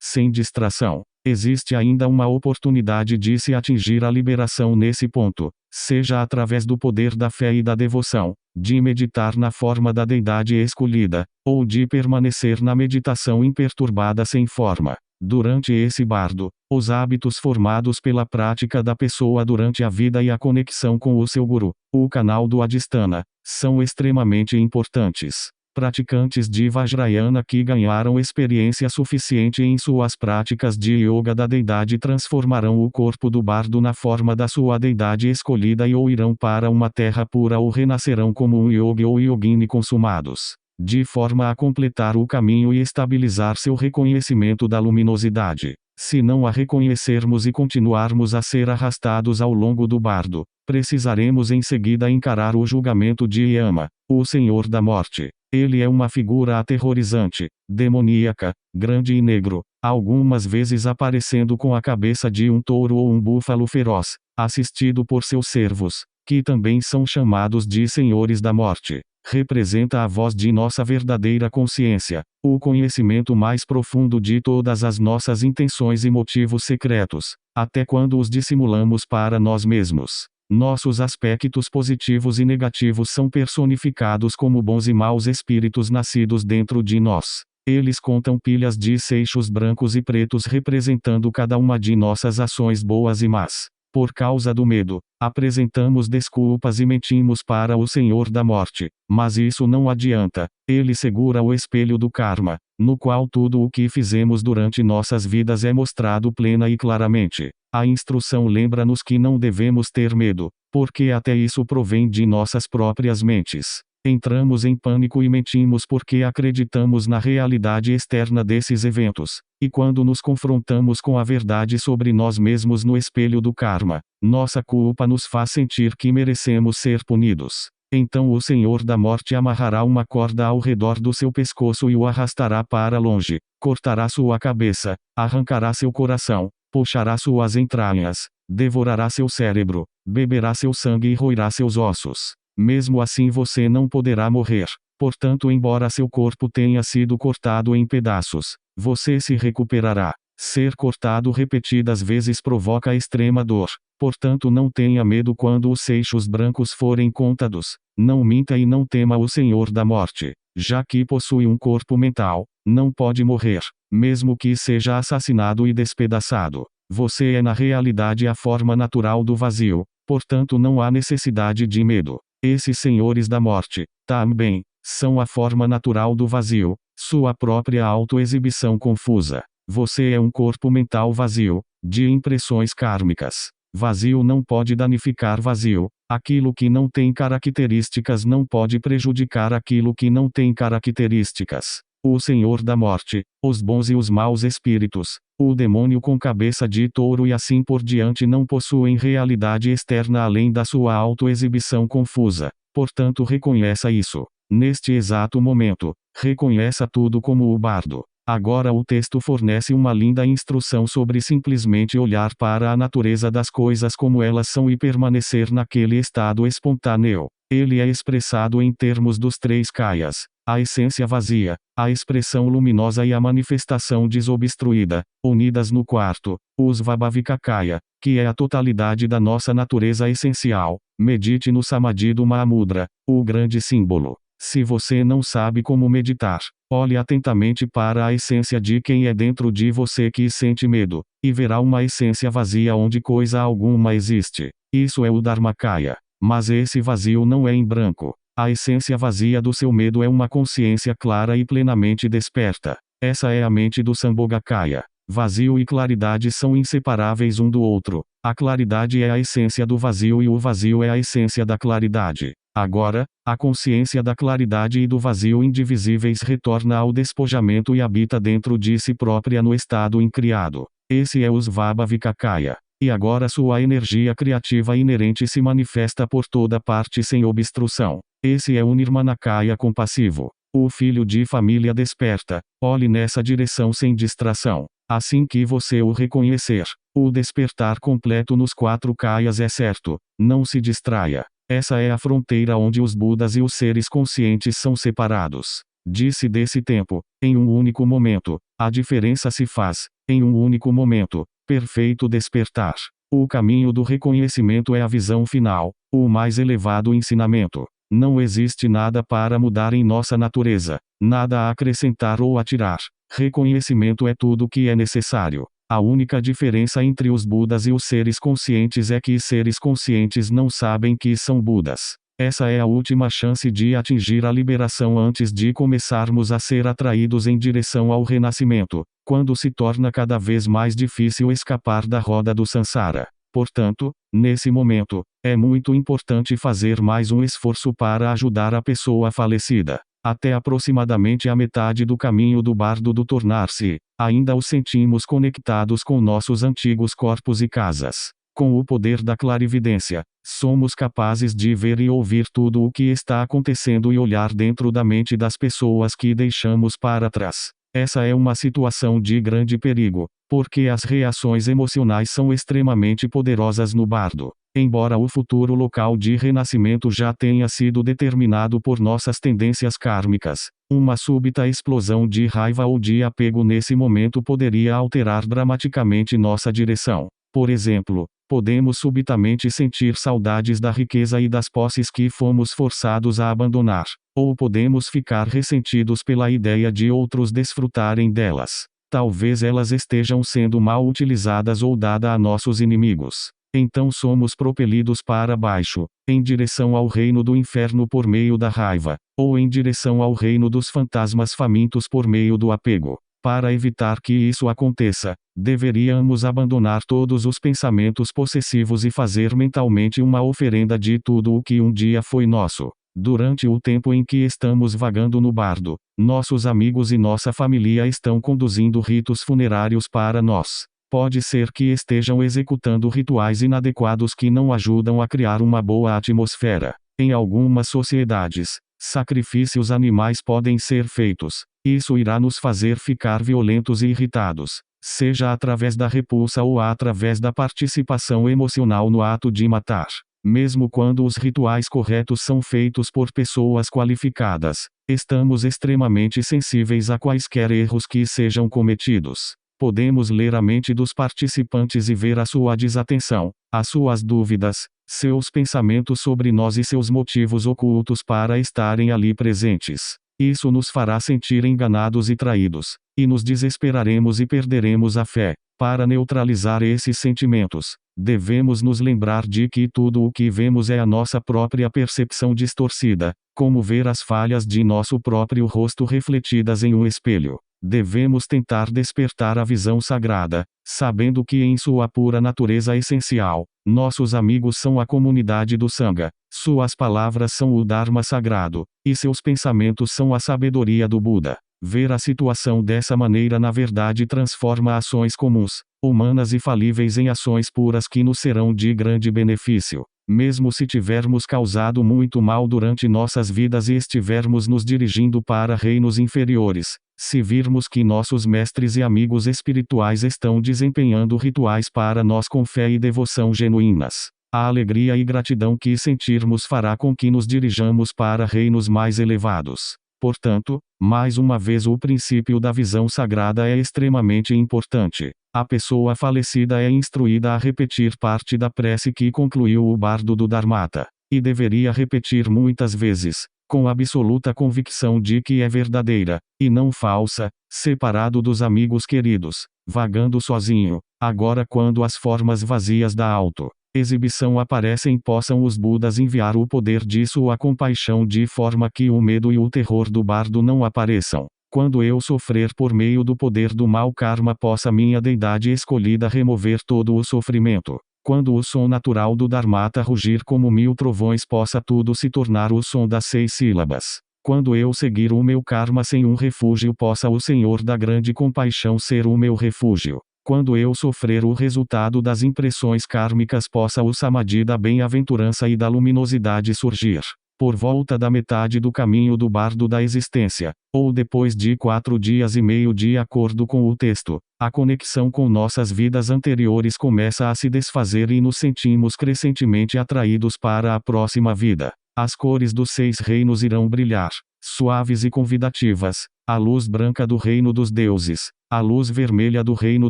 sem distração. Existe ainda uma oportunidade de se atingir a liberação nesse ponto, seja através do poder da fé e da devoção, de meditar na forma da deidade escolhida, ou de permanecer na meditação imperturbada sem forma. Durante esse bardo, os hábitos formados pela prática da pessoa durante a vida e a conexão com o seu guru, o canal do Adhisthana, são extremamente importantes. Praticantes de Vajrayana que ganharam experiência suficiente em suas práticas de yoga da deidade transformarão o corpo do bardo na forma da sua deidade escolhida e ou irão para uma terra pura ou renascerão como um yogi ou yogini consumados, de forma a completar o caminho e estabilizar seu reconhecimento da luminosidade. Se não a reconhecermos e continuarmos a ser arrastados ao longo do bardo, precisaremos em seguida encarar o julgamento de Yama, o Senhor da Morte. Ele é uma figura aterrorizante, demoníaca, grande e negro, algumas vezes aparecendo com a cabeça de um touro ou um búfalo feroz, assistido por seus servos, que também são chamados de Senhores da Morte. Representa a voz de nossa verdadeira consciência, o conhecimento mais profundo de todas as nossas intenções e motivos secretos, até quando os dissimulamos para nós mesmos. Nossos aspectos positivos e negativos são personificados como bons e maus espíritos nascidos dentro de nós. Eles contam pilhas de seixos brancos e pretos representando cada uma de nossas ações boas e más. Por causa do medo, apresentamos desculpas e mentimos para o Senhor da Morte, mas isso não adianta. Ele segura o espelho do karma, no qual tudo o que fizemos durante nossas vidas é mostrado plena e claramente. A instrução lembra-nos que não devemos ter medo, porque até isso provém de nossas próprias mentes. Entramos em pânico e mentimos porque acreditamos na realidade externa desses eventos, e quando nos confrontamos com a verdade sobre nós mesmos no espelho do karma, nossa culpa nos faz sentir que merecemos ser punidos. Então o Senhor da Morte amarrará uma corda ao redor do seu pescoço e o arrastará para longe, cortará sua cabeça, arrancará seu coração, puxará suas entranhas, devorará seu cérebro, beberá seu sangue e roerá seus ossos. Mesmo assim você não poderá morrer. Portanto, embora seu corpo tenha sido cortado em pedaços, você se recuperará. Ser cortado repetidas vezes provoca extrema dor. Portanto, não tenha medo quando os seixos brancos forem contados. Não minta e não tema o Senhor da Morte. Já que possui um corpo mental, não pode morrer, mesmo que seja assassinado e despedaçado. Você é na realidade a forma natural do vazio, portanto não há necessidade de medo. Esses senhores da morte, também, são a forma natural do vazio, sua própria autoexibição confusa. Você é um corpo mental vazio, de impressões kármicas. Vazio não pode danificar vazio, aquilo que não tem características não pode prejudicar aquilo que não tem características. O Senhor da Morte, os bons e os maus espíritos, o demônio com cabeça de touro e assim por diante não possuem realidade externa além da sua autoexibição confusa. Portanto, reconheça isso. Neste exato momento, reconheça tudo como o bardo. Agora o texto fornece uma linda instrução sobre simplesmente olhar para a natureza das coisas como elas são e permanecer naquele estado espontâneo. Ele é expressado em termos dos três kayas. A essência vazia, a expressão luminosa e a manifestação desobstruída, unidas no quarto, os Vabhavikakaya, que é a totalidade da nossa natureza essencial. Medite no Samadhi do Mahamudra, o grande símbolo. Se você não sabe como meditar, olhe atentamente para a essência de quem é dentro de você que sente medo, e verá uma essência vazia onde coisa alguma existe. Isso é o Dharmakaya. Mas esse vazio não é em branco. A essência vazia do seu medo é uma consciência clara e plenamente desperta. Essa é a mente do Sambhogakaya. Vazio e claridade são inseparáveis um do outro. A claridade é a essência do vazio e o vazio é a essência da claridade. Agora, a consciência da claridade e do vazio indivisíveis retorna ao despojamento e habita dentro de si própria no estado incriado. Esse é os Vabhavikakaya. E agora sua energia criativa inerente se manifesta por toda parte sem obstrução. Esse é o Nirmanakaya compassivo. O filho de família desperta. Olhe nessa direção sem distração. Assim que você o reconhecer, o despertar completo nos quatro kayas é certo. Não se distraia. Essa é a fronteira onde os Budas e os seres conscientes são separados. disse desse tempo, em um único momento, a diferença se faz, em um único momento, perfeito despertar. O caminho do reconhecimento é a visão final, o mais elevado ensinamento. Não existe nada para mudar em nossa natureza, nada a acrescentar ou a tirar. Reconhecimento é tudo o que é necessário. A única diferença entre os Budas e os seres conscientes é que seres conscientes não sabem que são Budas. Essa é a última chance de atingir a liberação antes de começarmos a ser atraídos em direção ao renascimento, quando se torna cada vez mais difícil escapar da roda do Sansara. Portanto, nesse momento, é muito importante fazer mais um esforço para ajudar a pessoa falecida. Até aproximadamente a metade do caminho do bardo do tornar-se, ainda os sentimos conectados com nossos antigos corpos e casas. Com o poder da clarividência, somos capazes de ver e ouvir tudo o que está acontecendo e olhar dentro da mente das pessoas que deixamos para trás. Essa é uma situação de grande perigo, porque as reações emocionais são extremamente poderosas no bardo. Embora o futuro local de renascimento já tenha sido determinado por nossas tendências kármicas, uma súbita explosão de raiva ou de apego nesse momento poderia alterar dramaticamente nossa direção. Por exemplo, podemos subitamente sentir saudades da riqueza e das posses que fomos forçados a abandonar, ou podemos ficar ressentidos pela ideia de outros desfrutarem delas. Talvez elas estejam sendo mal utilizadas ou dadas a nossos inimigos. Então somos propelidos para baixo, em direção ao reino do inferno por meio da raiva, ou em direção ao reino dos fantasmas famintos por meio do apego. Para evitar que isso aconteça, deveríamos abandonar todos os pensamentos possessivos e fazer mentalmente uma oferenda de tudo o que um dia foi nosso. Durante o tempo em que estamos vagando no bardo, nossos amigos e nossa família estão conduzindo ritos funerários para nós. Pode ser que estejam executando rituais inadequados que não ajudam a criar uma boa atmosfera. Em algumas sociedades, sacrifícios animais podem ser feitos. Isso irá nos fazer ficar violentos e irritados, seja através da repulsa ou através da participação emocional no ato de matar. Mesmo quando os rituais corretos são feitos por pessoas qualificadas, estamos extremamente sensíveis a quaisquer erros que sejam cometidos. Podemos ler a mente dos participantes e ver a sua desatenção, as suas dúvidas, seus pensamentos sobre nós e seus motivos ocultos para estarem ali presentes. Isso nos fará sentir enganados e traídos, e nos desesperaremos e perderemos a fé. Para neutralizar esses sentimentos, devemos nos lembrar de que tudo o que vemos é a nossa própria percepção distorcida, como ver as falhas de nosso próprio rosto refletidas em um espelho. Devemos tentar despertar a visão sagrada, sabendo que em sua pura natureza essencial, nossos amigos são a comunidade do Sangha, suas palavras são o Dharma sagrado, e seus pensamentos são a sabedoria do Buda. Ver a situação dessa maneira na verdade transforma ações comuns, humanas e falíveis em ações puras que nos serão de grande benefício. Mesmo se tivermos causado muito mal durante nossas vidas e estivermos nos dirigindo para reinos inferiores, se virmos que nossos mestres e amigos espirituais estão desempenhando rituais para nós com fé e devoção genuínas, a alegria e gratidão que sentirmos fará com que nos dirijamos para reinos mais elevados. Portanto, mais uma vez o princípio da visão sagrada é extremamente importante. A pessoa falecida é instruída a repetir parte da prece que concluiu o bardo do Dharmata, e deveria repetir muitas vezes, com absoluta convicção de que é verdadeira, e não falsa, separado dos amigos queridos, vagando sozinho. Agora quando as formas vazias da auto-exibição aparecem possam os Budas enviar o poder de sua compaixão de forma que o medo e o terror do bardo não apareçam. Quando eu sofrer por meio do poder do mau karma possa minha deidade escolhida remover todo o sofrimento. Quando o som natural do Dharmata rugir como 1000 trovões possa tudo se tornar o som das 6 sílabas. Quando eu seguir o meu karma sem um refúgio possa o Senhor da grande compaixão ser o meu refúgio. Quando eu sofrer o resultado das impressões kármicas possa o Samadhi da bem-aventurança e da luminosidade surgir. Por volta da metade do caminho do bardo da existência, ou depois de 4 dias e meio de acordo com o texto, a conexão com nossas vidas anteriores começa a se desfazer e nos sentimos crescentemente atraídos para a próxima vida. As cores dos 6 reinos irão brilhar, suaves e convidativas, a luz branca do reino dos deuses, a luz vermelha do reino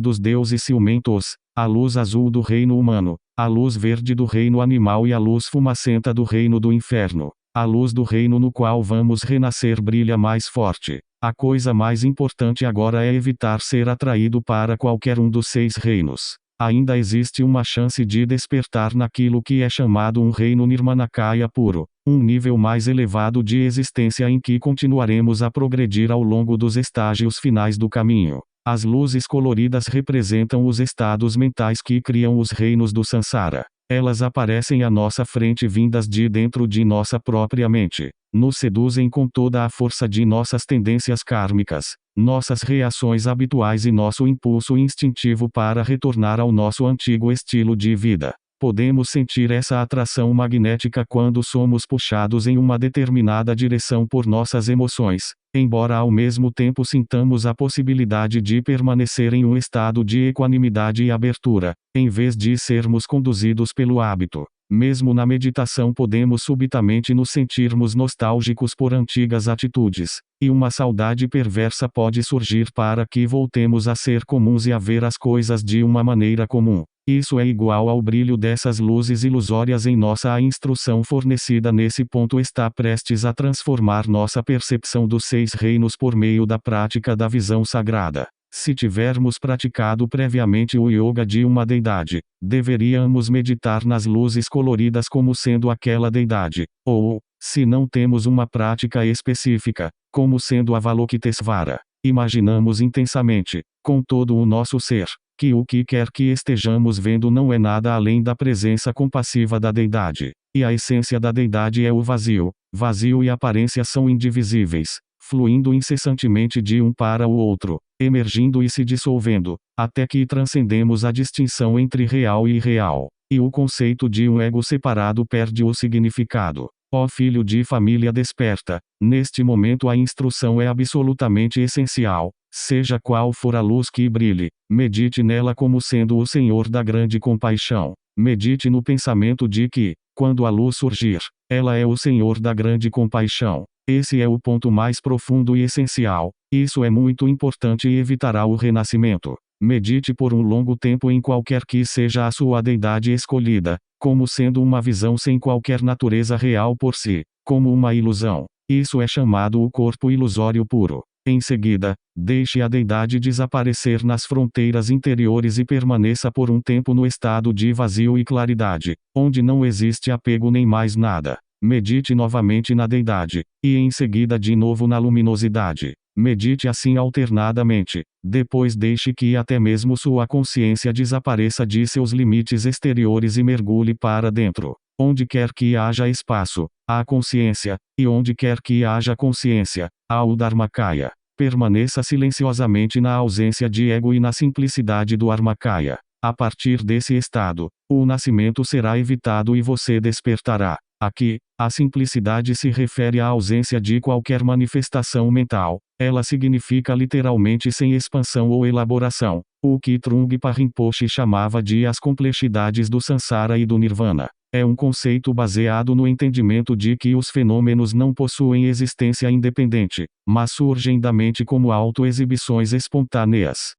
dos deuses ciumentos, a luz azul do reino humano, a luz verde do reino animal e a luz fumacenta do reino do inferno. A luz do reino no qual vamos renascer brilha mais forte. A coisa mais importante agora é evitar ser atraído para qualquer um dos 6 reinos. Ainda existe uma chance de despertar naquilo que é chamado um reino Nirmanakaya puro, um nível mais elevado de existência em que continuaremos a progredir ao longo dos estágios finais do caminho. As luzes coloridas representam os estados mentais que criam os reinos do Sansara. Elas aparecem à nossa frente vindas de dentro de nossa própria mente. Nos seduzem com toda a força de nossas tendências kármicas, nossas reações habituais e nosso impulso instintivo para retornar ao nosso antigo estilo de vida. Podemos sentir essa atração magnética quando somos puxados em uma determinada direção por nossas emoções, embora ao mesmo tempo sintamos a possibilidade de permanecer em um estado de equanimidade e abertura, em vez de sermos conduzidos pelo hábito. Mesmo na meditação podemos subitamente nos sentirmos nostálgicos por antigas atitudes, e uma saudade perversa pode surgir para que voltemos a ser comuns e a ver as coisas de uma maneira comum. Isso é igual ao brilho dessas luzes ilusórias em nossa. A instrução fornecida nesse ponto está prestes a transformar nossa percepção dos 6 reinos por meio da prática da visão sagrada. Se tivermos praticado previamente o yoga de uma deidade, deveríamos meditar nas luzes coloridas como sendo aquela deidade, ou, se não temos uma prática específica, como sendo Avalokitesvara. Imaginamos intensamente, com todo o nosso ser, que o que quer que estejamos vendo não é nada além da presença compassiva da deidade. E a essência da deidade é o vazio. Vazio e aparência são indivisíveis, fluindo incessantemente de um para o outro, emergindo e se dissolvendo, até que transcendemos a distinção entre real e irreal. E o conceito de um ego separado perde o significado. Ó filho de família desperta, neste momento a instrução é absolutamente essencial. Seja qual for a luz que brilhe, medite nela como sendo o Senhor da grande compaixão. Medite no pensamento de que, quando a luz surgir, ela é o Senhor da grande compaixão. Esse é o ponto mais profundo e essencial. Isso é muito importante e evitará o renascimento. Medite por um longo tempo em qualquer que seja a sua deidade escolhida, como sendo uma visão sem qualquer natureza real por si, como uma ilusão. Isso é chamado o corpo ilusório puro. Em seguida, deixe a deidade desaparecer nas fronteiras interiores e permaneça por um tempo no estado de vazio e claridade, onde não existe apego nem mais nada. Medite novamente na deidade, e em seguida de novo na luminosidade. Medite assim alternadamente. Depois deixe que até mesmo sua consciência desapareça de seus limites exteriores e mergulhe para dentro. Onde quer que haja espaço, há consciência, e onde quer que haja consciência, há o Dharmakaya. Permaneça silenciosamente na ausência de ego e na simplicidade do Dharmakaya. A partir desse estado, o nascimento será evitado e você despertará. Aqui, a simplicidade se refere à ausência de qualquer manifestação mental. Ela significa literalmente sem expansão ou elaboração, o que Trungpa Rinpoche chamava de as complexidades do Sansara e do Nirvana. É um conceito baseado no entendimento de que os fenômenos não possuem existência independente, mas surgem da mente como autoexibições espontâneas.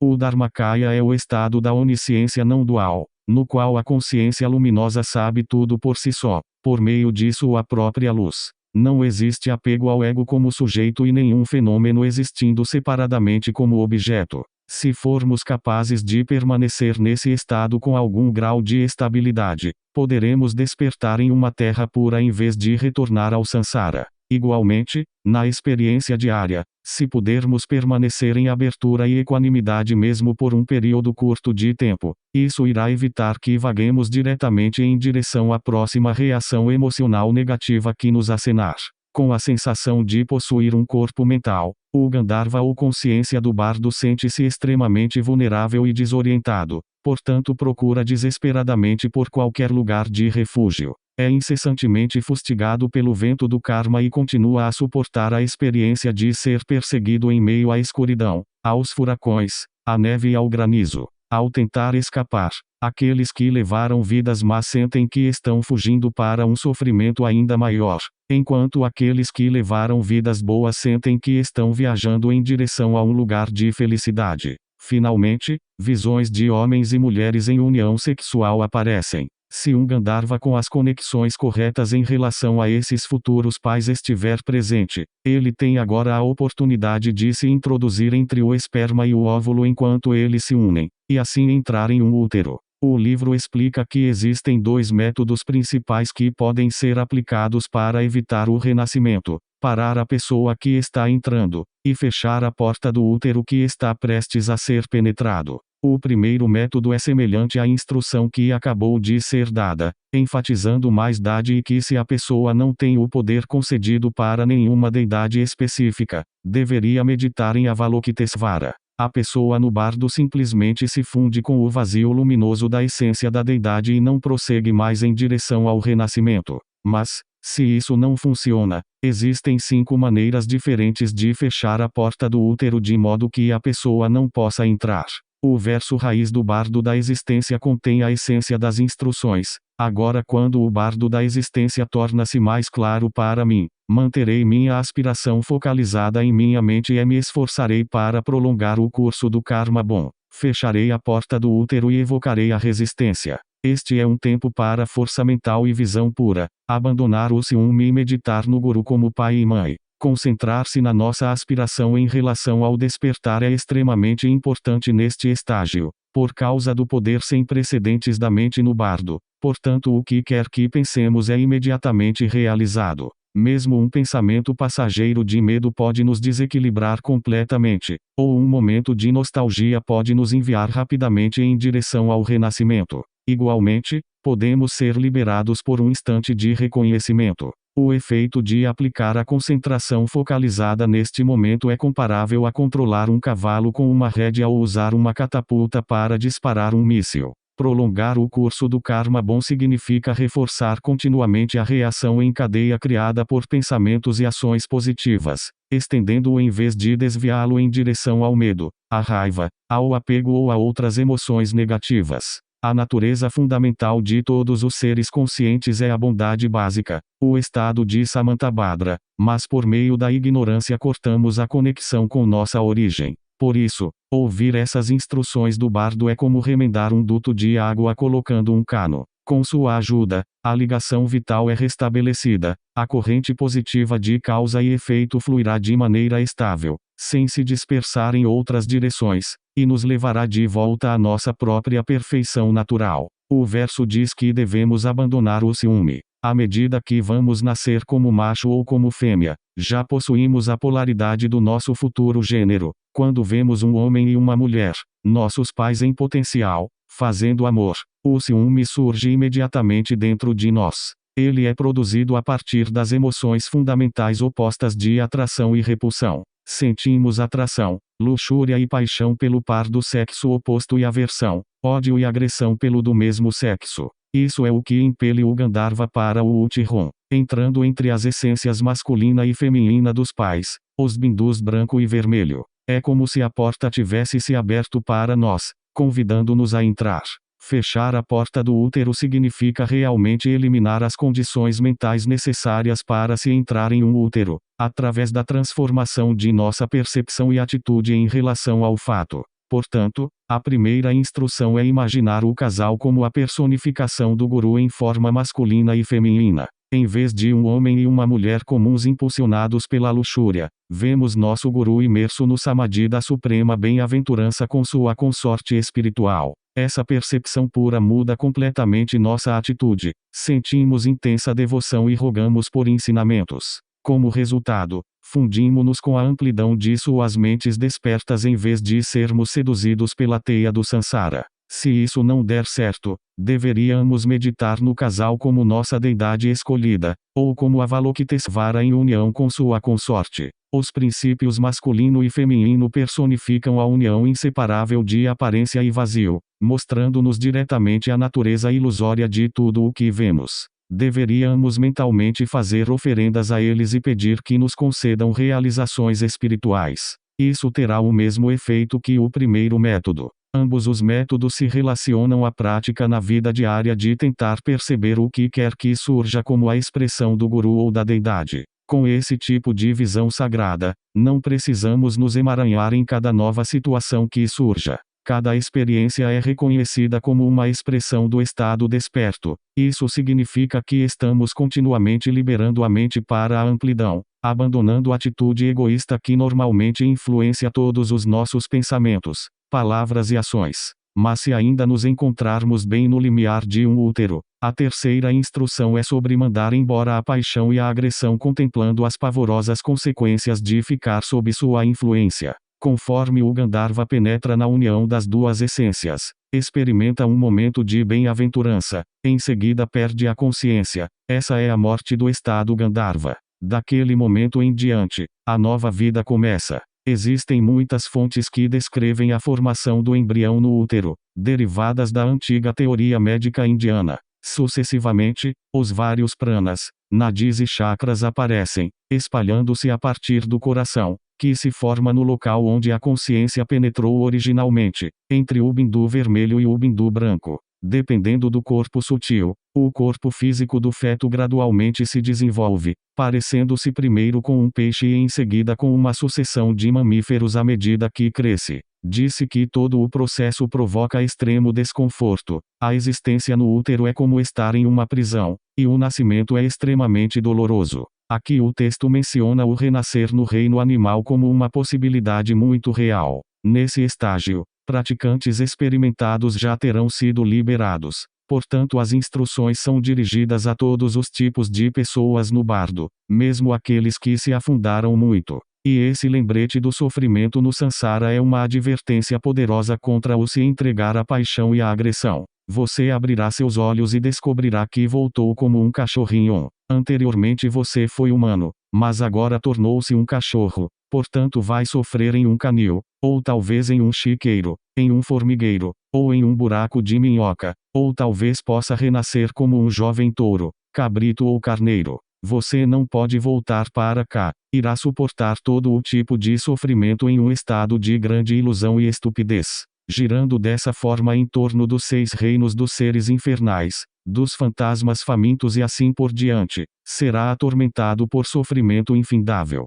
O Dharmakaya é o estado da onisciência não dual, no qual a consciência luminosa sabe tudo por si só, por meio de sua própria luz. Não existe apego ao ego como sujeito e nenhum fenômeno existindo separadamente como objeto. Se formos capazes de permanecer nesse estado com algum grau de estabilidade, poderemos despertar em uma terra pura em vez de retornar ao Sansara. Igualmente, na experiência diária, se pudermos permanecer em abertura e equanimidade mesmo por um período curto de tempo, isso irá evitar que vaguemos diretamente em direção à próxima reação emocional negativa que nos acenar. Com a sensação de possuir um corpo mental, o Gandharva ou consciência do bardo sente-se extremamente vulnerável e desorientado, portanto procura desesperadamente por qualquer lugar de refúgio. É incessantemente fustigado pelo vento do karma e continua a suportar a experiência de ser perseguido em meio à escuridão, aos furacões, à neve e ao granizo. Ao tentar escapar, aqueles que levaram vidas más sentem que estão fugindo para um sofrimento ainda maior, enquanto aqueles que levaram vidas boas sentem que estão viajando em direção a um lugar de felicidade. Finalmente, visões de homens e mulheres em união sexual aparecem. Se um Gandharva com as conexões corretas em relação a esses futuros pais estiver presente, ele tem agora a oportunidade de se introduzir entre o esperma e o óvulo enquanto eles se unem, e assim entrar em um útero. O livro explica que existem dois métodos principais que podem ser aplicados para evitar o renascimento: parar a pessoa que está entrando, e fechar a porta do útero que está prestes a ser penetrado. O primeiro método é semelhante à instrução que acabou de ser dada, enfatizando mais e que se a pessoa não tem o poder concedido para nenhuma deidade específica, deveria meditar em Avalokitesvara. A pessoa no bardo simplesmente se funde com o vazio luminoso da essência da deidade e não prossegue mais em direção ao renascimento. Mas, se isso não funciona, existem 5 maneiras diferentes de fechar a porta do útero de modo que a pessoa não possa entrar. O verso raiz do bardo da existência contém a essência das instruções. Agora, quando o bardo da existência torna-se mais claro para mim, manterei minha aspiração focalizada em minha mente e me esforçarei para prolongar o curso do karma bom. Fecharei a porta do útero e evocarei a resistência. Este é um tempo para força mental e visão pura. Abandonar o ciúme e meditar no guru como pai e mãe. Concentrar-se na nossa aspiração em relação ao despertar é extremamente importante neste estágio, por causa do poder sem precedentes da mente no bardo. Portanto, o que quer que pensemos é imediatamente realizado. Mesmo um pensamento passageiro de medo pode nos desequilibrar completamente, ou um momento de nostalgia pode nos enviar rapidamente em direção ao renascimento. Igualmente, podemos ser liberados por um instante de reconhecimento. O efeito de aplicar a concentração focalizada neste momento é comparável a controlar um cavalo com uma rédea ou usar uma catapulta para disparar um míssil. Prolongar o curso do karma bom significa reforçar continuamente a reação em cadeia criada por pensamentos e ações positivas, estendendo-o em vez de desviá-lo em direção ao medo, à raiva, ao apego ou a outras emoções negativas. A natureza fundamental de todos os seres conscientes é a bondade básica, o estado de Samantabhadra, mas por meio da ignorância cortamos a conexão com nossa origem. Por isso, ouvir essas instruções do bardo é como remendar um duto de água colocando um cano. Com sua ajuda, a ligação vital é restabelecida, a corrente positiva de causa e efeito fluirá de maneira estável, sem se dispersar em outras direções, e nos levará de volta à nossa própria perfeição natural. O verso diz que devemos abandonar o ciúme. À medida que vamos nascer como macho ou como fêmea, já possuímos a polaridade do nosso futuro gênero. Quando vemos um homem e uma mulher, nossos pais em potencial, fazendo amor, o ciúme surge imediatamente dentro de nós. Ele é produzido a partir das emoções fundamentais opostas de atração e repulsão. Sentimos atração, luxúria e paixão pelo par do sexo oposto e aversão, ódio e agressão pelo do mesmo sexo. Isso é o que impele o Gandharva para o Utiron, entrando entre as essências masculina e feminina dos pais, os bindus branco e vermelho. É como se a porta tivesse se aberto para nós, convidando-nos a entrar. Fechar a porta do útero significa realmente eliminar as condições mentais necessárias para se entrar em um útero, através da transformação de nossa percepção e atitude em relação ao fato. Portanto, a primeira instrução é imaginar o casal como a personificação do guru em forma masculina e feminina. Em vez de um homem e uma mulher comuns impulsionados pela luxúria, vemos nosso guru imerso no samadhi da suprema bem-aventurança com sua consorte espiritual. Essa percepção pura muda completamente nossa atitude. Sentimos intensa devoção e rogamos por ensinamentos. Como resultado, fundimos-nos com a amplidão de suas mentes despertas em vez de sermos seduzidos pela teia do Sansara. Se isso não der certo, deveríamos meditar no casal como nossa deidade escolhida, ou como Avalokitesvara em união com sua consorte. Os princípios masculino e feminino personificam a união inseparável de aparência e vazio, mostrando-nos diretamente a natureza ilusória de tudo o que vemos. Deveríamos mentalmente fazer oferendas a eles e pedir que nos concedam realizações espirituais. Isso terá o mesmo efeito que o primeiro método. Ambos os métodos se relacionam à prática na vida diária de tentar perceber o que quer que surja como a expressão do guru ou da deidade. Com esse tipo de visão sagrada, não precisamos nos emaranhar em cada nova situação que surja. Cada experiência é reconhecida como uma expressão do estado desperto. Isso significa que estamos continuamente liberando a mente para a amplidão, abandonando a atitude egoísta que normalmente influencia todos os nossos pensamentos, palavras e ações. Mas se ainda nos encontrarmos bem no limiar de um útero, a terceira instrução é sobre mandar embora a paixão e a agressão contemplando as pavorosas consequências de ficar sob sua influência. Conforme o Gandharva penetra na união das duas essências, experimenta um momento de bem-aventurança, em seguida perde a consciência. Essa é a morte do estado Gandharva. Daquele momento em diante, a nova vida começa. Existem muitas fontes que descrevem a formação do embrião no útero, derivadas da antiga teoria médica indiana. Sucessivamente, os vários pranas, nadis e chakras aparecem, espalhando-se a partir do coração, que se forma no local onde a consciência penetrou originalmente, entre o bindu vermelho e o bindu branco. Dependendo do corpo sutil, o corpo físico do feto gradualmente se desenvolve, parecendo-se primeiro com um peixe e em seguida com uma sucessão de mamíferos à medida que cresce. Disse que todo o processo provoca extremo desconforto. A existência no útero é como estar em uma prisão, e o nascimento é extremamente doloroso. Aqui o texto menciona o renascer no reino animal como uma possibilidade muito real. Nesse estágio, praticantes experimentados já terão sido liberados. Portanto, as instruções são dirigidas a todos os tipos de pessoas no bardo, mesmo aqueles que se afundaram muito. E esse lembrete do sofrimento no Sansara é uma advertência poderosa contra o se entregar à paixão e à agressão. Você abrirá seus olhos e descobrirá que voltou como um cachorrinho. Anteriormente você foi humano, mas agora tornou-se um cachorro. Portanto vai sofrer em um canil, ou talvez em um chiqueiro, em um formigueiro, ou em um buraco de minhoca, ou talvez possa renascer como um jovem touro, cabrito ou carneiro. Você não pode voltar para cá. Irá suportar todo o tipo de sofrimento em um estado de grande ilusão e estupidez, girando dessa forma em torno dos 6 reinos dos seres infernais, dos fantasmas famintos e assim por diante. Será atormentado por sofrimento infindável.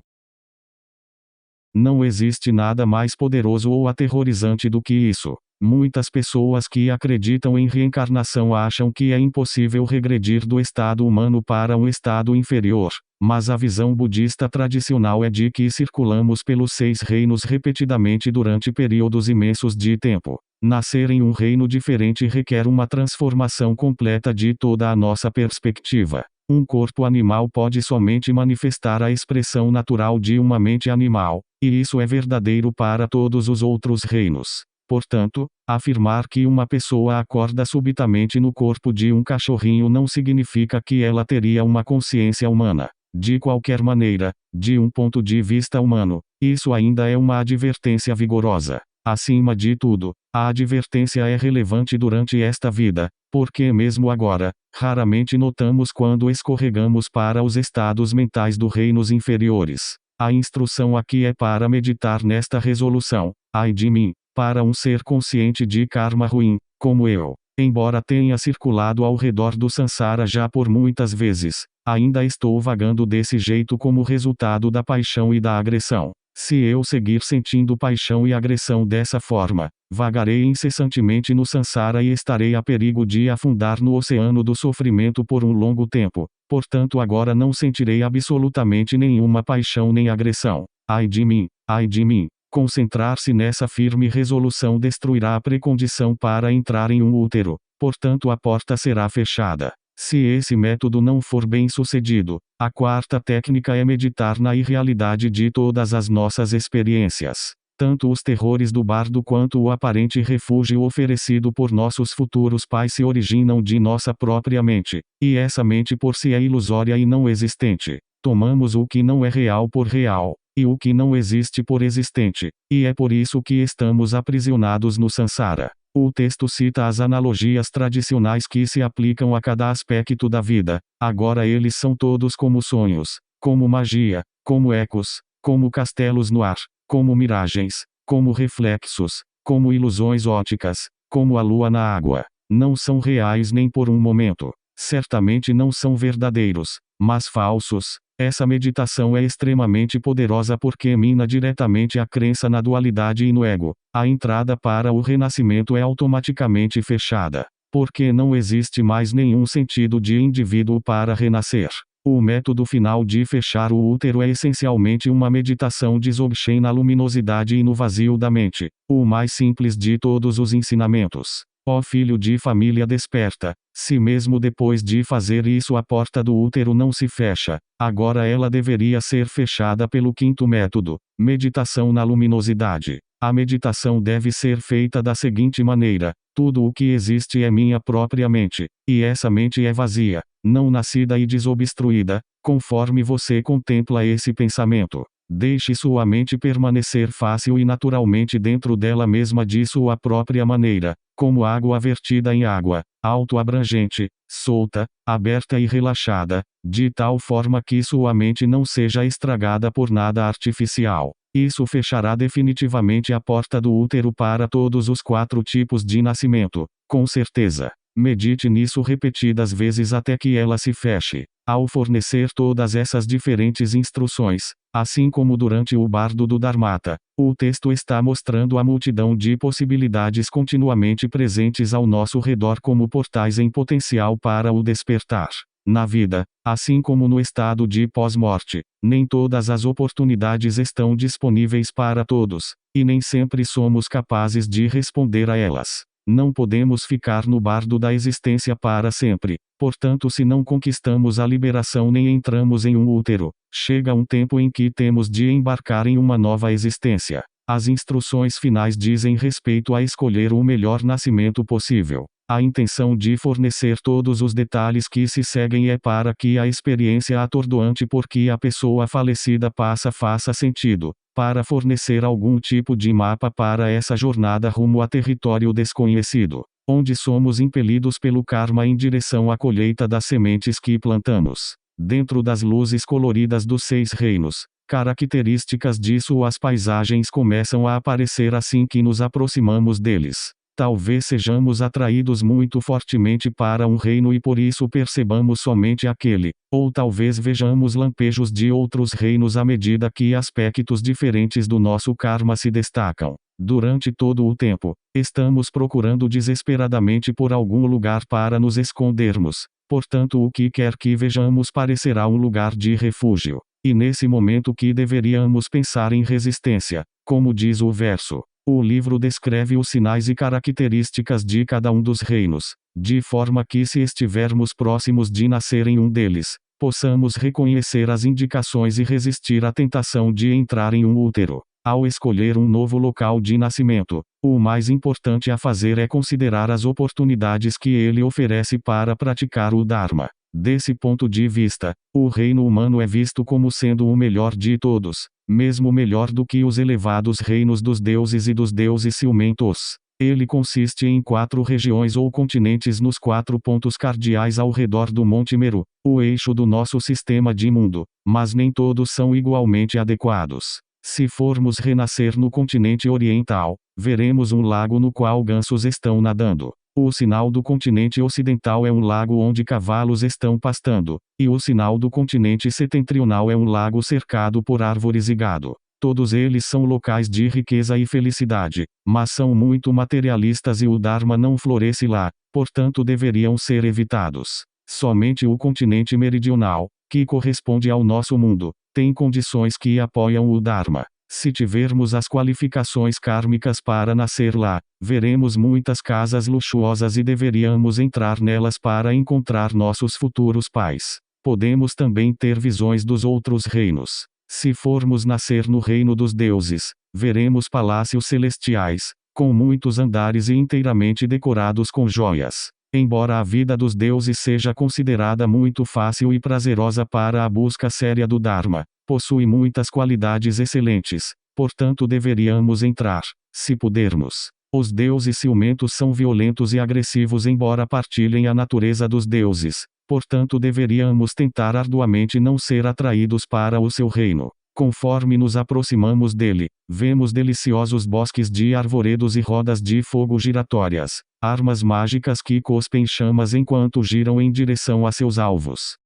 Não existe nada mais poderoso ou aterrorizante do que isso. Muitas pessoas que acreditam em reencarnação acham que é impossível regredir do estado humano para um estado inferior, mas a visão budista tradicional é de que circulamos pelos 6 reinos repetidamente durante períodos imensos de tempo. Nascer em um reino diferente requer uma transformação completa de toda a nossa perspectiva. Um corpo animal pode somente manifestar a expressão natural de uma mente animal, e isso é verdadeiro para todos os outros reinos. Portanto, afirmar que uma pessoa acorda subitamente no corpo de um cachorrinho não significa que ela teria uma consciência humana. De qualquer maneira, de um ponto de vista humano, isso ainda é uma advertência vigorosa. Acima de tudo, a advertência é relevante durante esta vida, porque mesmo agora, raramente notamos quando escorregamos para os estados mentais dos reinos inferiores. A instrução aqui é para meditar nesta resolução: ai de mim, para um ser consciente de karma ruim, como eu. Embora tenha circulado ao redor do Sansara já por muitas vezes, ainda estou vagando desse jeito como resultado da paixão e da agressão. Se eu seguir sentindo paixão e agressão dessa forma, vagarei incessantemente no Sansara e estarei a perigo de afundar no oceano do sofrimento por um longo tempo. Portanto, agora não sentirei absolutamente nenhuma paixão nem agressão. Ai de mim, ai de mim. Concentrar-se nessa firme resolução destruirá a precondição para entrar em um útero, portanto a porta será fechada. Se esse método não for bem sucedido, a quarta técnica é meditar na irrealidade de todas as nossas experiências. Tanto os terrores do bardo quanto o aparente refúgio oferecido por nossos futuros pais se originam de nossa própria mente, e essa mente por si é ilusória e não existente. Tomamos o que não é real por real, e o que não existe por existente, e é por isso que estamos aprisionados no Sansara. O texto cita as analogias tradicionais que se aplicam a cada aspecto da vida. Agora eles são todos como sonhos, como magia, como ecos, como castelos no ar, como miragens, como reflexos, como ilusões óticas, como a lua na água. Não são reais nem por um momento. Certamente não são verdadeiros, mas falsos. Essa meditação é extremamente poderosa porque mina diretamente a crença na dualidade e no ego. A entrada para o renascimento é automaticamente fechada, porque não existe mais nenhum sentido de indivíduo para renascer. O método final de fechar o útero é essencialmente uma meditação de Dzogchen na luminosidade e no vazio da mente, o mais simples de todos os ensinamentos. Ó filho de família desperta, se mesmo depois de fazer isso a porta do útero não se fecha, agora ela deveria ser fechada pelo quinto método, meditação na luminosidade. A meditação deve ser feita da seguinte maneira: tudo o que existe é minha própria mente, e essa mente é vazia, não nascida e desobstruída, conforme você contempla esse pensamento. Deixe sua mente permanecer fácil e naturalmente dentro dela mesma de sua própria maneira, como água vertida em água, auto-abrangente, solta, aberta e relaxada, de tal forma que sua mente não seja estragada por nada artificial. Isso fechará definitivamente a porta do útero para todos os 4 tipos de nascimento, com certeza. Medite nisso repetidas vezes até que ela se feche. Ao fornecer todas essas diferentes instruções, assim como durante o bardo do Dharmata, o texto está mostrando a multidão de possibilidades continuamente presentes ao nosso redor como portais em potencial para o despertar. Na vida, assim como no estado de pós-morte, nem todas as oportunidades estão disponíveis para todos, e nem sempre somos capazes de responder a elas. Não podemos ficar no bardo da existência para sempre, portanto, se não conquistamos a liberação nem entramos em um útero, chega um tempo em que temos de embarcar em uma nova existência. As instruções finais dizem respeito a escolher o melhor nascimento possível. A intenção de fornecer todos os detalhes que se seguem é para que a experiência atordoante por que a pessoa falecida passa faça sentido, para fornecer algum tipo de mapa para essa jornada rumo a território desconhecido, onde somos impelidos pelo karma em direção à colheita das sementes que plantamos. Dentro das luzes coloridas dos 6 reinos, características de suas paisagens começam a aparecer assim que nos aproximamos deles. Talvez sejamos atraídos muito fortemente para um reino e por isso percebamos somente aquele, ou talvez vejamos lampejos de outros reinos à medida que aspectos diferentes do nosso karma se destacam. Durante todo o tempo, estamos procurando desesperadamente por algum lugar para nos escondermos, portanto, o que quer que vejamos parecerá um lugar de refúgio. E nesse momento que deveríamos pensar em resistência, como diz o verso. O livro descreve os sinais e características de cada um dos reinos, de forma que se estivermos próximos de nascer em um deles, possamos reconhecer as indicações e resistir à tentação de entrar em um útero. Ao escolher um novo local de nascimento, o mais importante a fazer é considerar as oportunidades que ele oferece para praticar o Dharma. Desse ponto de vista, o reino humano é visto como sendo o melhor de todos, mesmo melhor do que os elevados reinos dos deuses e dos deuses ciumentos. Ele consiste em 4 regiões ou continentes nos 4 pontos cardeais ao redor do Monte Meru, o eixo do nosso sistema de mundo, mas nem todos são igualmente adequados. Se formos renascer no continente oriental, veremos um lago no qual gansos estão nadando. O sinal do continente ocidental é um lago onde cavalos estão pastando, e o sinal do continente setentrional é um lago cercado por árvores e gado. Todos eles são locais de riqueza e felicidade, mas são muito materialistas e o Dharma não floresce lá, portanto deveriam ser evitados. Somente o continente meridional, que corresponde ao nosso mundo, tem condições que apoiam o Dharma. Se tivermos as qualificações kármicas para nascer lá, veremos muitas casas luxuosas e deveríamos entrar nelas para encontrar nossos futuros pais. Podemos também ter visões dos outros reinos. Se formos nascer no reino dos deuses, veremos palácios celestiais, com muitos andares e inteiramente decorados com joias. Embora a vida dos deuses seja considerada muito fácil e prazerosa para a busca séria do Dharma, possui muitas qualidades excelentes, portanto deveríamos entrar, se pudermos. Os deuses ciumentos são violentos e agressivos embora partilhem a natureza dos deuses, portanto deveríamos tentar arduamente não ser atraídos para o seu reino. Conforme nos aproximamos dele, vemos deliciosos bosques de arvoredos e rodas de fogo giratórias, armas mágicas que cospem chamas enquanto giram em direção a seus alvos.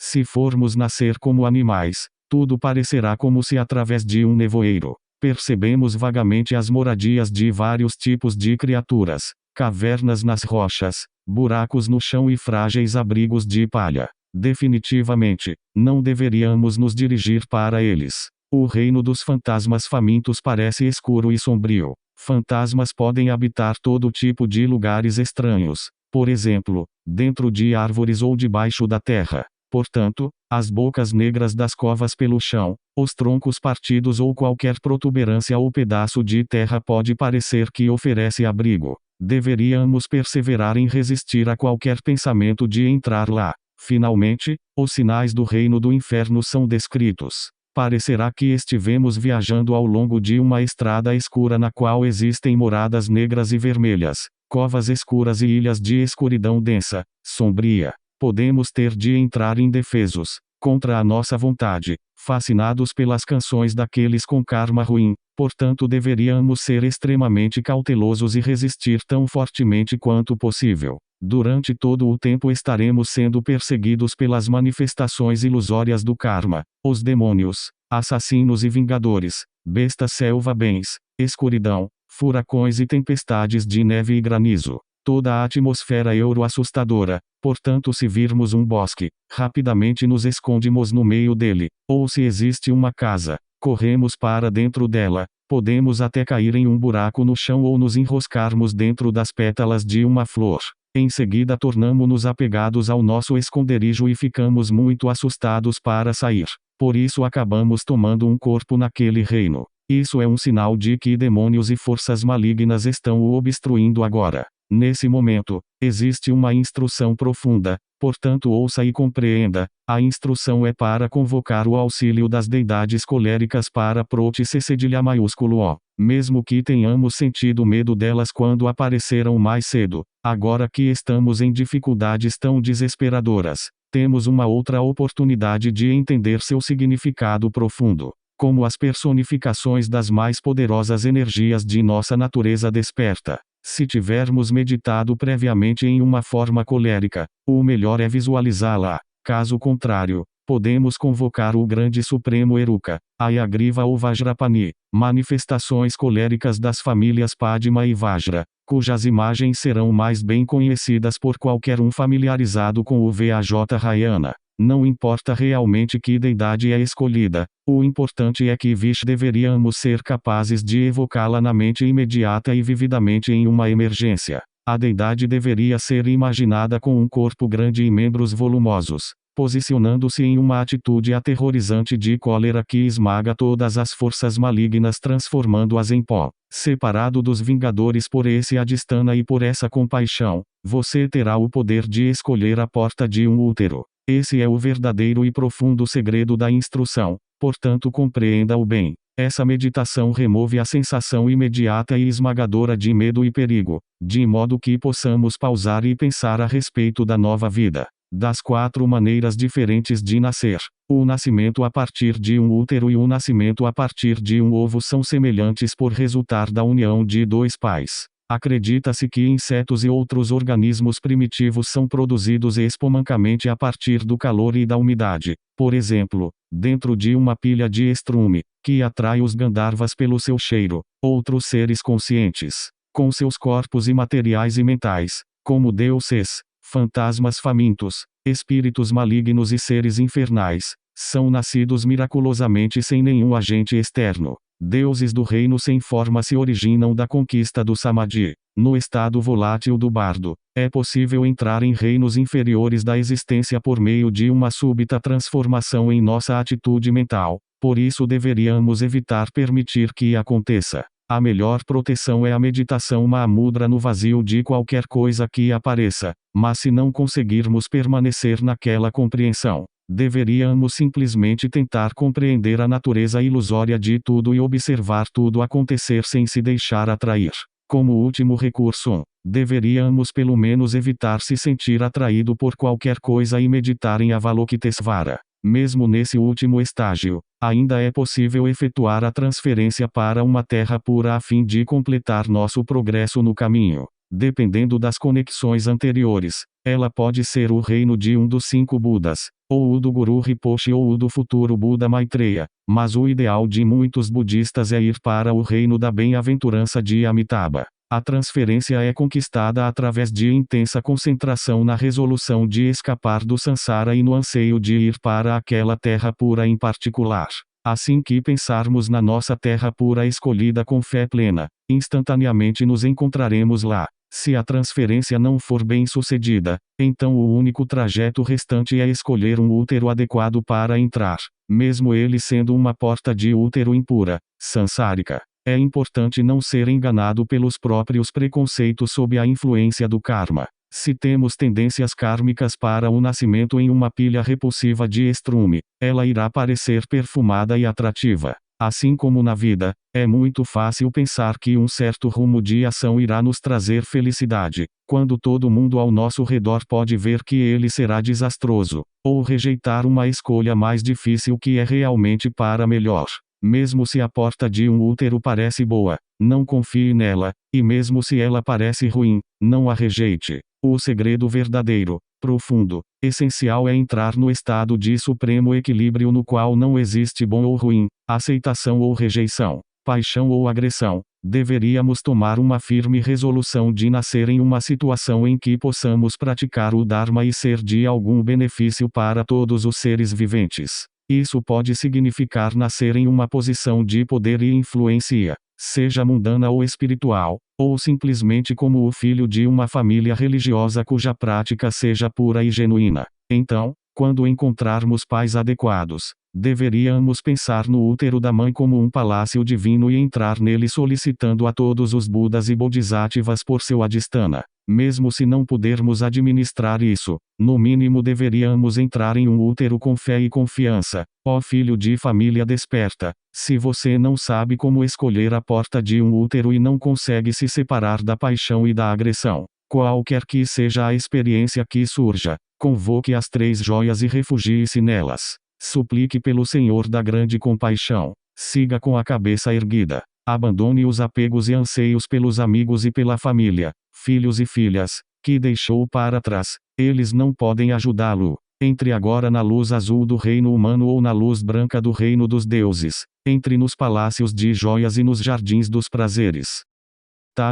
Se formos nascer como animais, tudo parecerá como se através de um nevoeiro. Percebemos vagamente as moradias de vários tipos de criaturas, cavernas nas rochas, buracos no chão e frágeis abrigos de palha. Definitivamente, não deveríamos nos dirigir para eles. O reino dos fantasmas famintos parece escuro e sombrio. Fantasmas podem habitar todo tipo de lugares estranhos, por exemplo, dentro de árvores ou debaixo da terra. Portanto, as bocas negras das covas pelo chão, os troncos partidos ou qualquer protuberância ou pedaço de terra pode parecer que oferece abrigo. Deveríamos perseverar em resistir a qualquer pensamento de entrar lá. Finalmente, os sinais do reino do inferno são descritos. Parecerá que estivemos viajando ao longo de uma estrada escura na qual existem moradas negras e vermelhas, covas escuras e ilhas de escuridão densa, sombria. Podemos ter de entrar indefesos, contra a nossa vontade, fascinados pelas canções daqueles com karma ruim, portanto deveríamos ser extremamente cautelosos e resistir tão fortemente quanto possível. Durante todo o tempo estaremos sendo perseguidos pelas manifestações ilusórias do karma, os demônios, assassinos e vingadores, bestas selva-bens, escuridão, furacões e tempestades de neve e granizo. Toda a atmosfera euro-assustadora, portanto se virmos um bosque, rapidamente nos escondemos no meio dele, ou se existe uma casa, corremos para dentro dela, podemos até cair em um buraco no chão ou nos enroscarmos dentro das pétalas de uma flor. Em seguida tornamo-nos apegados ao nosso esconderijo e ficamos muito assustados para sair. Por isso acabamos tomando um corpo naquele reino. Isso é um sinal de que demônios e forças malignas estão o obstruindo agora. Nesse momento, existe uma instrução profunda, portanto ouça e compreenda. A instrução é para convocar o auxílio das deidades coléricas para prote-se cedilha maiúsculo O. Mesmo que tenhamos sentido medo delas quando apareceram mais cedo, agora que estamos em dificuldades tão desesperadoras, temos uma outra oportunidade de entender seu significado profundo. Como as personificações das mais poderosas energias de nossa natureza desperta. Se tivermos meditado previamente em uma forma colérica, o melhor é visualizá-la. Caso contrário, podemos convocar o grande supremo Eruka, Ayagriva ou Vajrapani, manifestações coléricas das famílias Padma e Vajra, cujas imagens serão mais bem conhecidas por qualquer um familiarizado com o Vajrayana. Não importa realmente que deidade é escolhida, o importante é que deveríamos ser capazes de evocá-la na mente imediata e vividamente em uma emergência. A deidade deveria ser imaginada com um corpo grande e membros volumosos, posicionando-se em uma atitude aterrorizante de cólera que esmaga todas as forças malignas transformando-as em pó. Separado dos Vingadores por esse Adhisthana e por essa compaixão, você terá o poder de escolher a porta de um útero. Esse é o verdadeiro e profundo segredo da instrução, portanto compreenda-o bem. Essa meditação remove a sensação imediata e esmagadora de medo e perigo, de modo que possamos pausar e pensar a respeito da nova vida. Das 4 maneiras diferentes de nascer, o nascimento a partir de um útero e o nascimento a partir de um ovo são semelhantes por resultar da união de 2 pais. Acredita-se que insetos e outros organismos primitivos são produzidos espontâneamente a partir do calor e da umidade, por exemplo, dentro de uma pilha de estrume, que atrai os Gandharvas pelo seu cheiro, outros seres conscientes, com seus corpos imateriais e mentais, como deuses, fantasmas famintos, espíritos malignos e seres infernais, são nascidos miraculosamente sem nenhum agente externo. Deuses do reino sem forma se originam da conquista do Samadhi. No estado volátil do bardo, é possível entrar em reinos inferiores da existência por meio de uma súbita transformação em nossa atitude mental. Por isso deveríamos evitar permitir que aconteça. A melhor proteção é a meditação Mahamudra no vazio de qualquer coisa que apareça, mas se não conseguirmos permanecer naquela compreensão, deveríamos simplesmente tentar compreender a natureza ilusória de tudo e observar tudo acontecer sem se deixar atrair. Como último recurso, deveríamos pelo menos evitar se sentir atraído por qualquer coisa e meditar em Avalokitesvara. Mesmo nesse último estágio, ainda é possível efetuar a transferência para uma terra pura a fim de completar nosso progresso no caminho. Dependendo das conexões anteriores, ela pode ser o reino de um dos 5 Budas, ou o do Guru Rinpoche ou o do futuro Buda Maitreya, mas o ideal de muitos budistas é ir para o reino da bem-aventurança de Amitabha. A transferência é conquistada através de intensa concentração na resolução de escapar do samsara e no anseio de ir para aquela terra pura em particular. Assim que pensarmos na nossa terra pura escolhida com fé plena, instantaneamente nos encontraremos lá. Se a transferência não for bem sucedida, então o único trajeto restante é escolher um útero adequado para entrar, mesmo ele sendo uma porta de útero impura, sansárica. É importante não ser enganado pelos próprios preconceitos sob a influência do karma. Se temos tendências kármicas para o nascimento em uma pilha repulsiva de estrume, ela irá parecer perfumada e atrativa. Assim como na vida, é muito fácil pensar que um certo rumo de ação irá nos trazer felicidade, quando todo mundo ao nosso redor pode ver que ele será desastroso, ou rejeitar uma escolha mais difícil que é realmente para melhor. Mesmo se a porta de um útero parece boa, não confie nela, e mesmo se ela parece ruim, não a rejeite. O segredo verdadeiro, profundo, essencial é entrar no estado de supremo equilíbrio no qual não existe bom ou ruim, aceitação ou rejeição, paixão ou agressão. Deveríamos tomar uma firme resolução de nascer em uma situação em que possamos praticar o Dharma e ser de algum benefício para todos os seres viventes. Isso pode significar nascer em uma posição de poder e influência, seja mundana ou espiritual, ou simplesmente como o filho de uma família religiosa cuja prática seja pura e genuína. Então, quando encontrarmos pais adequados, deveríamos pensar no útero da mãe como um palácio divino e entrar nele solicitando a todos os Budas e Bodhisattvas por seu adhisthana. Mesmo se não pudermos administrar isso, no mínimo deveríamos entrar em um útero com fé e confiança. Ó filho de família desperta, se você não sabe como escolher a porta de um útero e não consegue se separar da paixão e da agressão, qualquer que seja a experiência que surja, convoque as 3 joias e refugie-se nelas. Suplique pelo Senhor da grande compaixão. Siga com a cabeça erguida. Abandone os apegos e anseios pelos amigos e pela família, filhos e filhas, que deixou para trás. Eles não podem ajudá-lo. Entre agora na luz azul do reino humano ou na luz branca do reino dos deuses. Entre nos palácios de joias e nos jardins dos prazeres.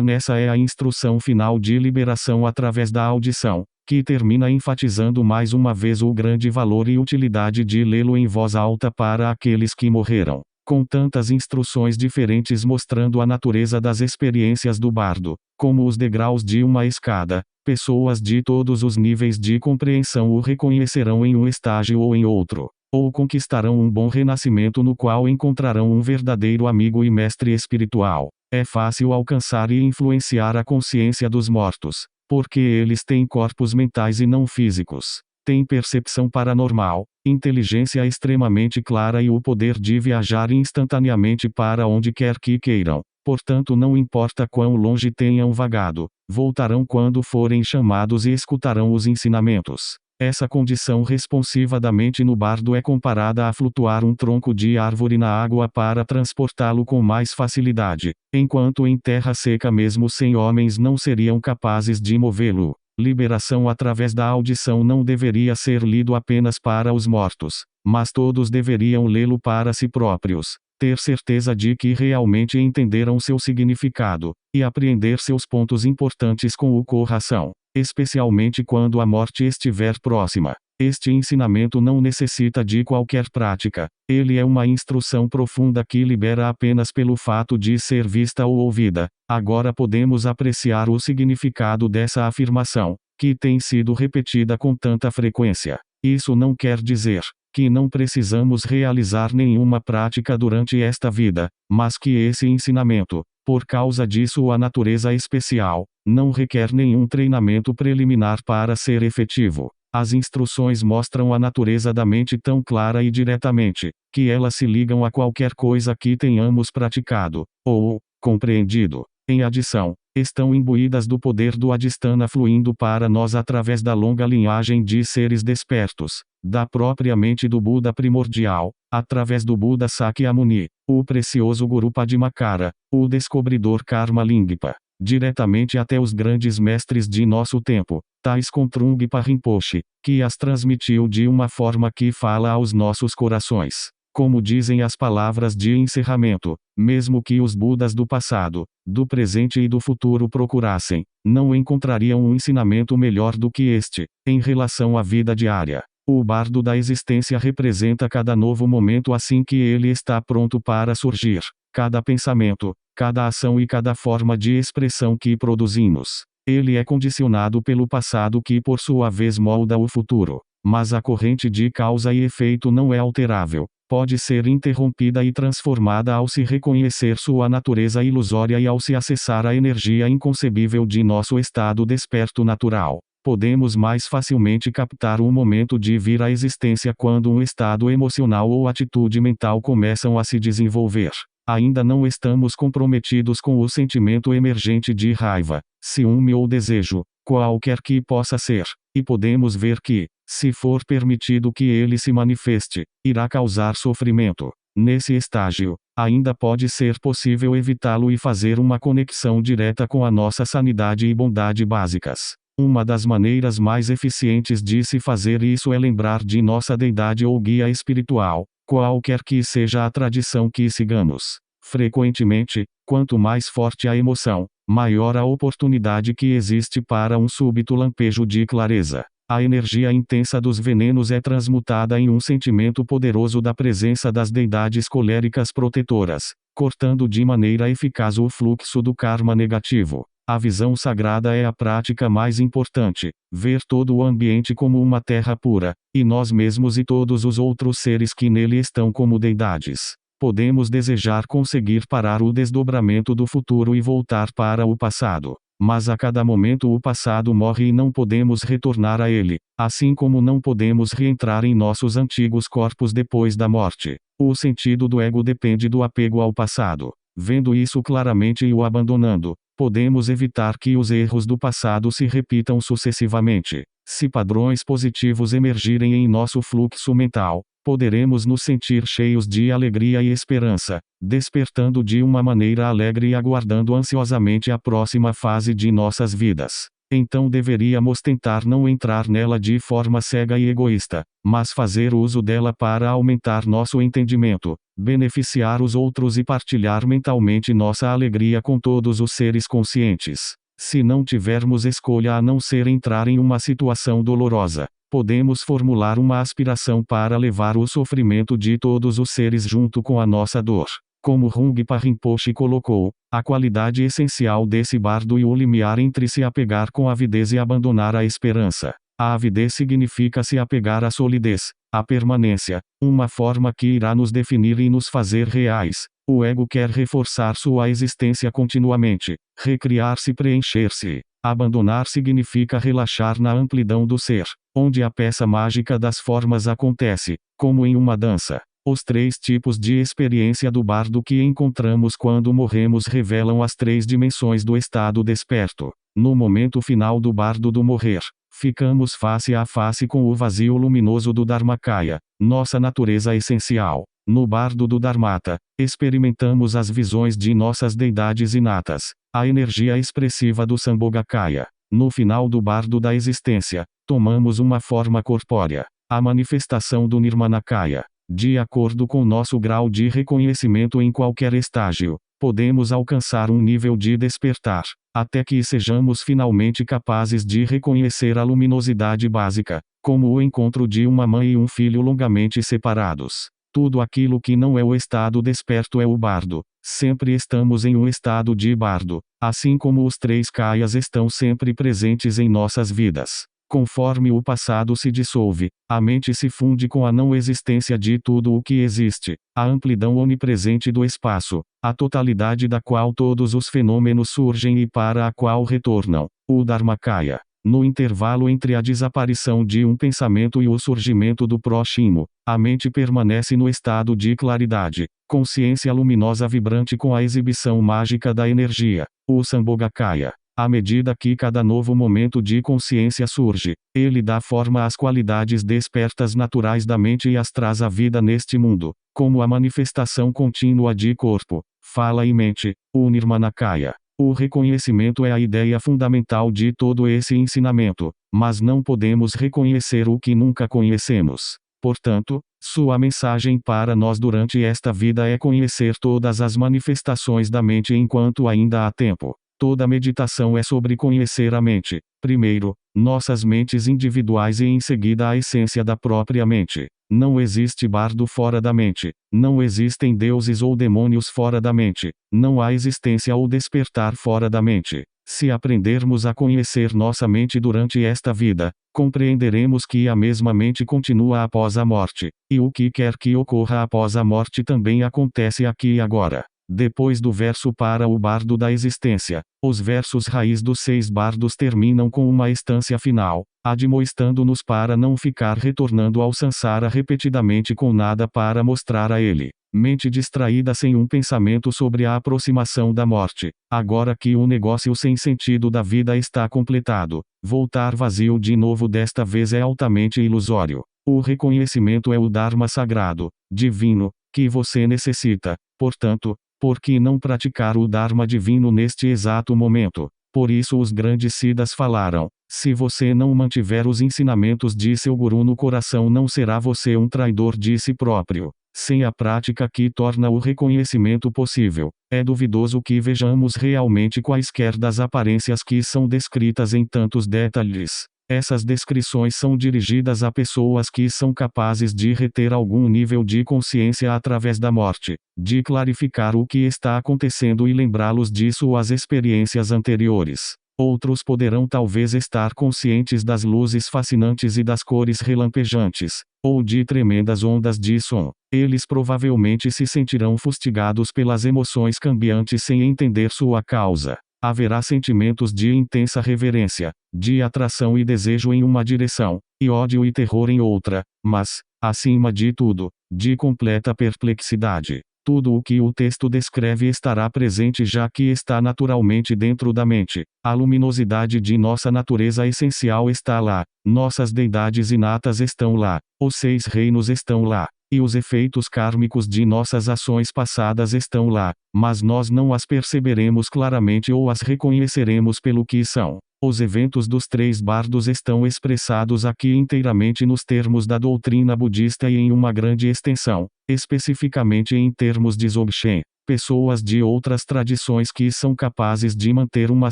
Nessa é a instrução final de liberação através da audição, que termina enfatizando mais uma vez o grande valor e utilidade de lê-lo em voz alta para aqueles que morreram. Com tantas instruções diferentes mostrando a natureza das experiências do bardo, como os degraus de uma escada, pessoas de todos os níveis de compreensão o reconhecerão em um estágio ou em outro, ou conquistarão um bom renascimento no qual encontrarão um verdadeiro amigo e mestre espiritual. É fácil alcançar e influenciar a consciência dos mortos, porque eles têm corpos mentais e não físicos. Têm percepção paranormal, inteligência extremamente clara e o poder de viajar instantaneamente para onde quer que queiram. Portanto, não importa quão longe tenham vagado, voltarão quando forem chamados e escutarão os ensinamentos. Essa condição responsiva da mente no bardo é comparada a flutuar um tronco de árvore na água para transportá-lo com mais facilidade, enquanto em terra seca mesmo 100 homens não seriam capazes de movê-lo. Liberação através da audição não deveria ser lido apenas para os mortos, mas todos deveriam lê-lo para si próprios, ter certeza de que realmente entenderam seu significado, e apreender seus pontos importantes com o coração, especialmente quando a morte estiver próxima. Este ensinamento não necessita de qualquer prática, ele é uma instrução profunda que libera apenas pelo fato de ser vista ou ouvida. Agora podemos apreciar o significado dessa afirmação, que tem sido repetida com tanta frequência. Isso não quer dizer que não precisamos realizar nenhuma prática durante esta vida, mas que esse ensinamento, por causa de sua natureza especial, não requer nenhum treinamento preliminar para ser efetivo. As instruções mostram a natureza da mente tão clara e diretamente, que elas se ligam a qualquer coisa que tenhamos praticado, ou compreendido. Em adição, estão imbuídas do poder do Adhisthana fluindo para nós através da longa linhagem de seres despertos, da própria mente do Buda primordial, através do Buda Sakyamuni, o precioso Guru Padmakara, o descobridor Karma Lingpa, diretamente até os grandes mestres de nosso tempo, tais como Trungpa Rinpoche, que as transmitiu de uma forma que fala aos nossos corações. Como dizem as palavras de encerramento, mesmo que os Budas do passado, do presente e do futuro procurassem, não encontrariam um ensinamento melhor do que este, em relação à vida diária. O bardo da existência representa cada novo momento assim que ele está pronto para surgir, cada pensamento, cada ação e cada forma de expressão que produzimos. Ele é condicionado pelo passado que por sua vez molda o futuro. Mas a corrente de causa e efeito não é alterável. Pode ser interrompida e transformada ao se reconhecer sua natureza ilusória e ao se acessar a energia inconcebível de nosso estado desperto natural. Podemos mais facilmente captar um momento de vir à existência quando um estado emocional ou atitude mental começam a se desenvolver. Ainda não estamos comprometidos com o sentimento emergente de raiva, ciúme ou desejo, qualquer que possa ser, e podemos ver que, se for permitido que ele se manifeste, irá causar sofrimento. Nesse estágio, ainda pode ser possível evitá-lo e fazer uma conexão direta com a nossa sanidade e bondade básicas. Uma das maneiras mais eficientes de se fazer isso é lembrar de nossa deidade ou guia espiritual, qualquer que seja a tradição que sigamos. Frequentemente, quanto mais forte a emoção, maior a oportunidade que existe para um súbito lampejo de clareza. A energia intensa dos venenos é transmutada em um sentimento poderoso da presença das deidades coléricas protetoras, cortando de maneira eficaz o fluxo do karma negativo. A visão sagrada é a prática mais importante, ver todo o ambiente como uma terra pura, e nós mesmos e todos os outros seres que nele estão como deidades. Podemos desejar conseguir parar o desdobramento do futuro e voltar para o passado. Mas a cada momento o passado morre e não podemos retornar a ele, assim como não podemos reentrar em nossos antigos corpos depois da morte. O sentido do ego depende do apego ao passado. Vendo isso claramente e o abandonando, podemos evitar que os erros do passado se repitam sucessivamente. Se padrões positivos emergirem em nosso fluxo mental, poderemos nos sentir cheios de alegria e esperança, despertando de uma maneira alegre e aguardando ansiosamente a próxima fase de nossas vidas. Então deveríamos tentar não entrar nela de forma cega e egoísta, mas fazer uso dela para aumentar nosso entendimento, beneficiar os outros e partilhar mentalmente nossa alegria com todos os seres conscientes. Se não tivermos escolha a não ser entrar em uma situação dolorosa, podemos formular uma aspiração para levar o sofrimento de todos os seres junto com a nossa dor. Como Trungpa Rinpoche colocou, a qualidade essencial desse bardo e o limiar entre se apegar com avidez e abandonar a esperança. A avidez significa se apegar à solidez, à permanência, uma forma que irá nos definir e nos fazer reais. O ego quer reforçar sua existência continuamente, recriar-se e preencher-se. Abandonar significa relaxar na amplidão do ser, onde a peça mágica das formas acontece, como em uma dança. Os 3 tipos de experiência do bardo que encontramos quando morremos revelam as 3 dimensões do estado desperto. No momento final do bardo do morrer, ficamos face a face com o vazio luminoso do Dharmakaya, nossa natureza essencial. No bardo do Dharmata, experimentamos as visões de nossas deidades inatas, a energia expressiva do Sambhogakaya. No final do bardo da existência, tomamos uma forma corpórea, a manifestação do Nirmanakaya. De acordo com nosso grau de reconhecimento em qualquer estágio, podemos alcançar um nível de despertar, até que sejamos finalmente capazes de reconhecer a luminosidade básica, como o encontro de uma mãe e um filho longamente separados. Tudo aquilo que não é o estado desperto é o bardo. Sempre estamos em um estado de bardo, assim como os 3 kayas estão sempre presentes em nossas vidas. Conforme o passado se dissolve, a mente se funde com a não existência de tudo o que existe, a amplidão onipresente do espaço, a totalidade da qual todos os fenômenos surgem e para a qual retornam, o Dharmakaya. No intervalo entre a desaparição de um pensamento e o surgimento do próximo, a mente permanece no estado de claridade, consciência luminosa vibrante com a exibição mágica da energia, o Sambhogakaya. À medida que cada novo momento de consciência surge, ele dá forma às qualidades despertas naturais da mente e as traz à vida neste mundo, como a manifestação contínua de corpo, fala e mente, o Nirmanakaya. O reconhecimento é a ideia fundamental de todo esse ensinamento, mas não podemos reconhecer o que nunca conhecemos. Portanto, sua mensagem para nós durante esta vida é conhecer todas as manifestações da mente enquanto ainda há tempo. Toda meditação é sobre conhecer a mente, primeiro, nossas mentes individuais e em seguida a essência da própria mente. Não existe bardo fora da mente, não existem deuses ou demônios fora da mente, não há existência ou despertar fora da mente. Se aprendermos a conhecer nossa mente durante esta vida, compreenderemos que a mesma mente continua após a morte, e o que quer que ocorra após a morte também acontece aqui e agora. Depois do verso para o bardo da existência, os versos raiz dos 6 bardos terminam com uma estância final, admoestando-nos para não ficar retornando ao Sansara repetidamente com nada para mostrar a ele. Mente distraída sem um pensamento sobre a aproximação da morte. Agora que o negócio sem sentido da vida está completado, voltar vazio de novo desta vez é altamente ilusório. O reconhecimento é o Dharma sagrado, divino, que você necessita. Portanto, por que não praticar o Dharma divino neste exato momento? Por isso os grandes Siddhas falaram: se você não mantiver os ensinamentos de seu guru no coração, não será você um traidor de si próprio. Sem a prática que torna o reconhecimento possível, é duvidoso que vejamos realmente quaisquer das aparências que são descritas em tantos detalhes. Essas descrições são dirigidas a pessoas que são capazes de reter algum nível de consciência através da morte, de clarificar o que está acontecendo e lembrá-los de suas experiências anteriores. Outros poderão talvez estar conscientes das luzes fascinantes e das cores relampejantes, ou de tremendas ondas de som. Eles provavelmente se sentirão fustigados pelas emoções cambiantes sem entender sua causa. Haverá sentimentos de intensa reverência, de atração e desejo em uma direção, e ódio e terror em outra, mas, acima de tudo, de completa perplexidade. Tudo o que o texto descreve estará presente já que está naturalmente dentro da mente. A luminosidade de nossa natureza essencial está lá, nossas deidades inatas estão lá, os 6 reinos estão lá, e os efeitos kármicos de nossas ações passadas estão lá, mas nós não as perceberemos claramente ou as reconheceremos pelo que são. Os eventos dos 3 bardos estão expressados aqui inteiramente nos termos da doutrina budista e em uma grande extensão, especificamente em termos de Dzogchen. Pessoas de outras tradições que são capazes de manter uma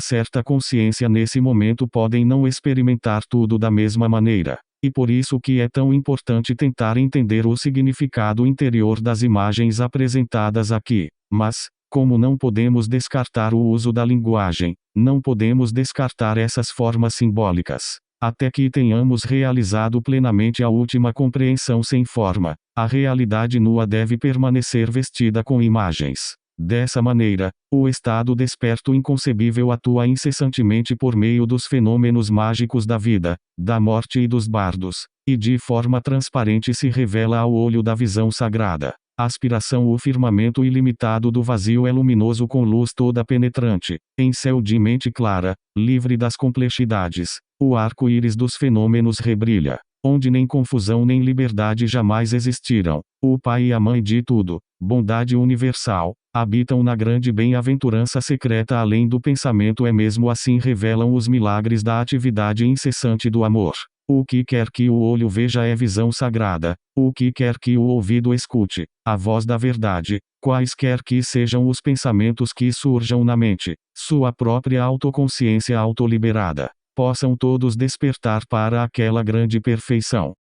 certa consciência nesse momento podem não experimentar tudo da mesma maneira. E por isso que é tão importante tentar entender o significado interior das imagens apresentadas aqui. Mas, como não podemos descartar o uso da linguagem, não podemos descartar essas formas simbólicas. Até que tenhamos realizado plenamente a última compreensão sem forma, a realidade nua deve permanecer vestida com imagens. Dessa maneira, o estado desperto inconcebível atua incessantemente por meio dos fenômenos mágicos da vida, da morte e dos bardos, e de forma transparente se revela ao olho da visão sagrada. A aspiração. O firmamento ilimitado do vazio é luminoso com luz toda penetrante, em céu de mente clara, livre das complexidades. O arco-íris dos fenômenos rebrilha, onde nem confusão nem liberdade jamais existiram. O Pai e a Mãe de tudo, bondade universal, habitam na grande bem-aventurança secreta além do pensamento e mesmo assim revelam os milagres da atividade incessante do amor. O que quer que o olho veja é visão sagrada, o que quer que o ouvido escute, a voz da verdade, quaisquer que sejam os pensamentos que surjam na mente, sua própria autoconsciência autoliberada, possam todos despertar para aquela grande perfeição.